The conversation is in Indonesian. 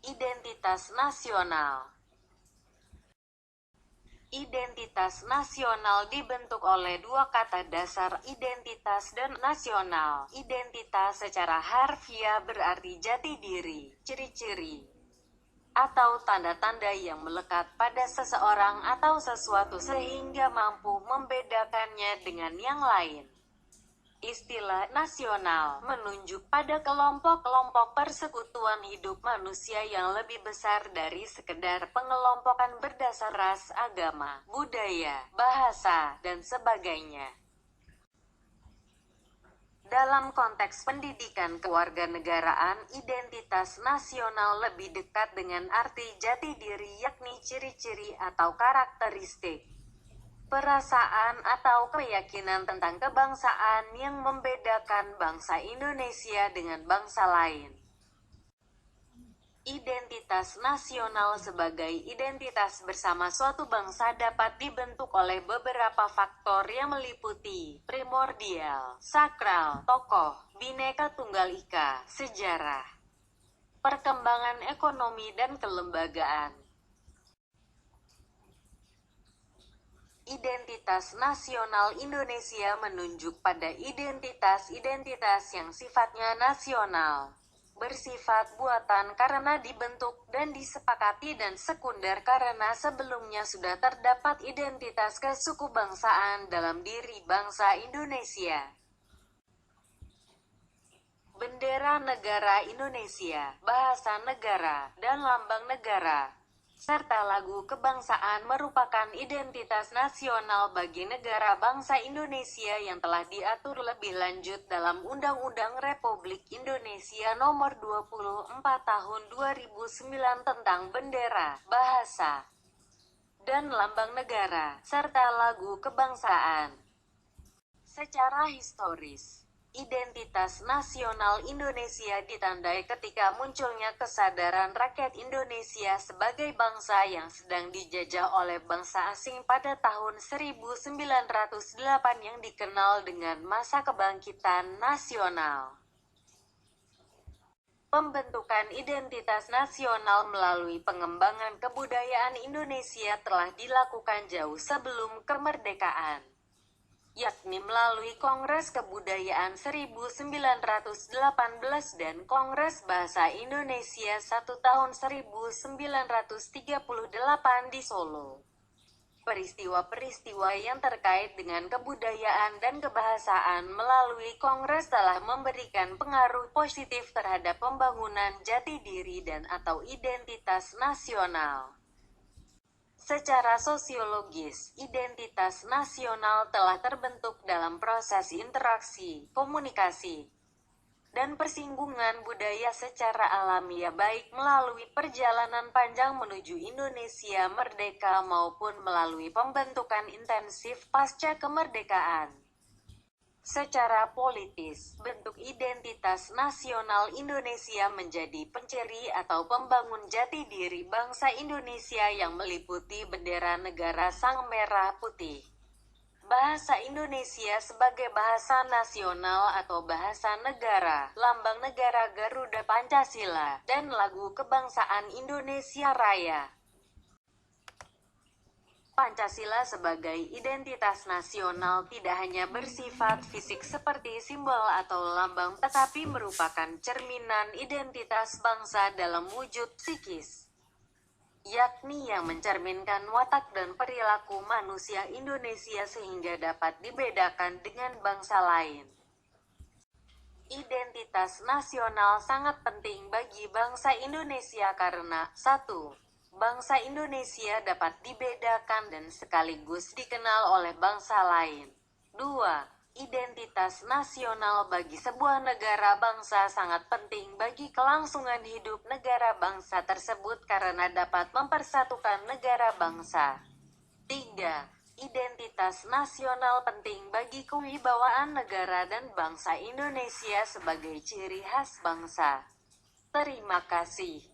Identitas nasional. Identitas nasional dibentuk oleh dua kata dasar, identitas dan nasional. Identitas secara harfiah berarti jati diri, ciri-ciri, atau tanda-tanda yang melekat pada seseorang atau sesuatu sehingga mampu membedakannya dengan yang lain. Istilah nasional menunjuk pada kelompok-kelompok persekutuan hidup manusia yang lebih besar dari sekedar pengelompokan berdasar ras, agama, budaya, bahasa, dan sebagainya. Dalam konteks pendidikan kewarganegaraan, identitas nasional lebih dekat dengan arti jati diri, yakni ciri-ciri atau karakteristik, perasaan atau keyakinan tentang kebangsaan yang membedakan bangsa Indonesia dengan bangsa lain. Identitas nasional sebagai identitas bersama suatu bangsa dapat dibentuk oleh beberapa faktor yang meliputi primordial, sakral, tokoh, Bhinneka Tunggal Ika, sejarah, perkembangan ekonomi dan kelembagaan. Identitas nasional Indonesia menunjuk pada identitas-identitas yang sifatnya nasional, bersifat buatan karena dibentuk dan disepakati, dan sekunder karena sebelumnya sudah terdapat identitas kesukubangsaan dalam diri bangsa Indonesia. Bendera negara Indonesia, bahasa negara, dan lambang negara, serta lagu kebangsaan merupakan identitas nasional bagi negara bangsa Indonesia yang telah diatur lebih lanjut dalam Undang-Undang Republik Indonesia Nomor 24 Tahun 2009 tentang bendera, bahasa, dan lambang negara, serta lagu kebangsaan. Secara historis, identitas nasional Indonesia ditandai ketika munculnya kesadaran rakyat Indonesia sebagai bangsa yang sedang dijajah oleh bangsa asing pada tahun 1908 yang dikenal dengan masa kebangkitan nasional. Pembentukan identitas nasional melalui pengembangan kebudayaan Indonesia telah dilakukan jauh sebelum kemerdekaan, yakni melalui Kongres Kebudayaan 1918 dan Kongres Bahasa Indonesia 1 tahun 1938 di Solo. Peristiwa-peristiwa yang terkait dengan kebudayaan dan kebahasaan melalui Kongres telah memberikan pengaruh positif terhadap pembangunan jati diri dan atau identitas nasional. Secara sosiologis, identitas nasional telah terbentuk dalam proses interaksi, komunikasi, dan persinggungan budaya secara alamiah baik melalui perjalanan panjang menuju Indonesia merdeka maupun melalui pembentukan intensif pasca kemerdekaan. Secara politis, bentuk identitas nasional Indonesia menjadi penceri atau pembangun jati diri bangsa Indonesia yang meliputi bendera negara sang merah putih, bahasa Indonesia sebagai bahasa nasional atau bahasa negara, lambang negara Garuda Pancasila, dan lagu kebangsaan Indonesia Raya. Pancasila sebagai identitas nasional tidak hanya bersifat fisik seperti simbol atau lambang, tetapi merupakan cerminan identitas bangsa dalam wujud psikis, yakni yang mencerminkan watak dan perilaku manusia Indonesia sehingga dapat dibedakan dengan bangsa lain. Identitas nasional sangat penting bagi bangsa Indonesia karena 1. Bangsa Indonesia dapat dibedakan dan sekaligus dikenal oleh bangsa lain. 2. Identitas nasional bagi sebuah negara bangsa sangat penting bagi kelangsungan hidup negara bangsa tersebut karena dapat mempersatukan negara bangsa. 3. Identitas nasional penting bagi kewibawaan negara dan bangsa Indonesia sebagai ciri khas bangsa. Terima kasih.